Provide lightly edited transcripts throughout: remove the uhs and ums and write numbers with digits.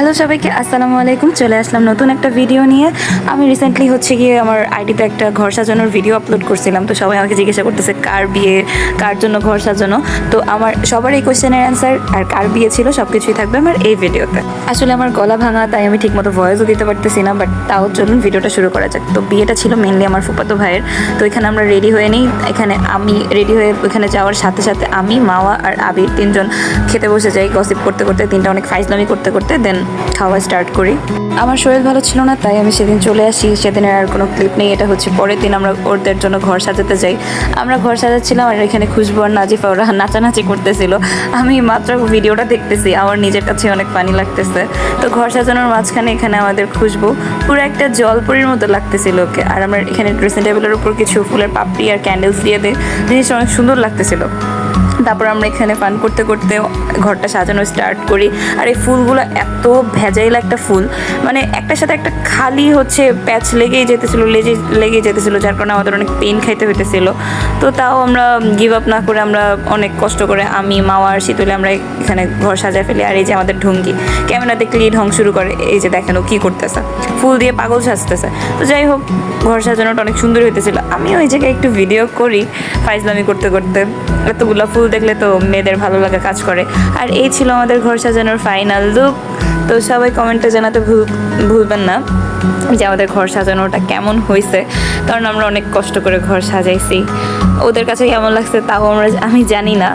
Hello সবাইকে, আসসালামু আলাইকুম। চলে আসলাম নতুন একটা ভিডিও নিয়ে। আমি রিসেন্টলি হচ্ছে গিয়ে আমার আইডিতে একটা ঘর সাজানোর ভিডিও আপলোড করছিলাম। তো সবাই আমাকে জিজ্ঞাসা করতেছে কার বিয়ে, কার জন্য ঘর সাজানো। তো আমার সবার এই কোয়েশ্চেনের অ্যান্সার আর কার বিয়ে ছিল সব কিছুই থাকবে আমার এই ভিডিওতে। আসলে আমার গলা ভাঙা, তাই আমি ঠিকমতো ভয়েসও দিতে পারতেছি না, বাট তাও চলুন ভিডিওটা শুরু করা যাক। তো বিয়েটা ছিল মেনলি আমার ফুফাতো ভাইয়ের। তো এখানে আমরা রেডি হয়ে নিই। এখানে আমি রেডি হয়ে ওখানে যাওয়ার সাথে সাথে আমি, মাওয়া আর আবির তিনজন খেতে বসে যাই। গসিপ করতে করতে, তিনটা অনেক ফাইজলামি করতে করতে দেন খাওয়া স্টার্ট করি। আমার শরীর ভালো ছিল না, তাই আমি সেদিন চলে আসি। সেদিনের আর কোনো ক্লিপ নেই। এটা হচ্ছে পরের দিন আমরা ওদের জন্য ঘর সাজাতে যাই। আমরা ঘর সাজাচ্ছিলাম আর এখানে খুশবু আর নাজিফা ওরা নাচানাচি করতেছিল। আমি মাত্র ভিডিওটা দেখতেছি, আমার নিজের কাছে অনেক ফানি লাগতেছে। তো ঘর সাজানোর মাঝখানে এখানে আমাদের খুশবু পুরো একটা জলপরির মতো লাগতেছিল ওকে। আর আমরা এখানে ড্রেসিং টেবিলের উপর কিছু ফুলের পাপড়ি আর ক্যান্ডেলস দিয়ে দিই, জিনিসটা অনেক সুন্দর লাগতেছিল। তারপর আমরা এখানে ফান করতে করতে ঘরটা সাজানো স্টার্ট করি। আর এই ফুলগুলো এত ভেজাইল একটা ফুল, মানে একটার সাথে একটা খালি হচ্ছে প্যাচ লেগেই যেতেছিল, যার কারণে আমাদের অনেক পেন খাইতে হইতেছিল। তো তাও আমরা গিভ আপ না করে আমরা অনেক কষ্ট করে আমি, মাওয়া আর শীতলে আমরা এখানে ঘর সাজায় ফেলি। আর এই যে আমাদের ঢুঙ্গি ক্যামেরা দেখলেই ঢং শুরু করে, এই যে দেখেন ও কী করতেছে, ফুল দিয়ে পাগল সাজতেছে। তো যাই হোক, ঘর সাজানোটা অনেক সুন্দর হইতেছিল। আমিও ওই জায়গায় একটু ভিডিও করি ফাইজলামি করতে করতে। এতগুলো ফুল দেখলে তো মেয়েদের ভালো লাগা কাজ করে। আর এই ছিল আমাদের ঘর সাজানোর ফাইনাল লুক। তো সবাই কমেন্টে জানাতে ভুলবেন না যে আমাদের ঘর সাজানোটা কেমন হয়েছে, কারণ আমরা অনেক কষ্ট করে ঘর সাজাইছি। ওদের কাছে কেমন লাগছে তাও আমি জানি না,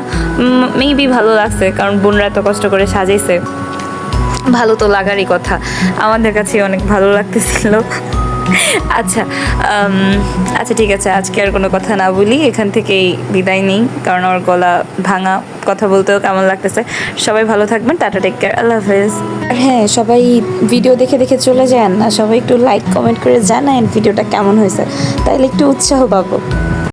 মেবি ভালো লাগছে, কারণ বোনরা এত কষ্ট করে সাজাইছে, ভালো তো লাগারই কথা। আমাদের কাছে অনেক ভালো লাগতেছিল। আচ্ছা আচ্ছা ঠিক আছে, আজকে আর কোনো কথা না বলি, এখান থেকেই বিদায় নিই, কারণ আমার গলা ভাঙা, কথা বলতেও কেমন লাগতেছে। সবাই ভালো থাকবেন, টাটা, টেক কেয়ার, আল্লাহ হাফেজ। আর হ্যাঁ, সবাই ভিডিও দেখে দেখে চলে যান না, সবাই একটু লাইক কমেন্ট করে জানান ভিডিওটা কেমন হয়েছে, তাইলে একটু উৎসাহ পাবো।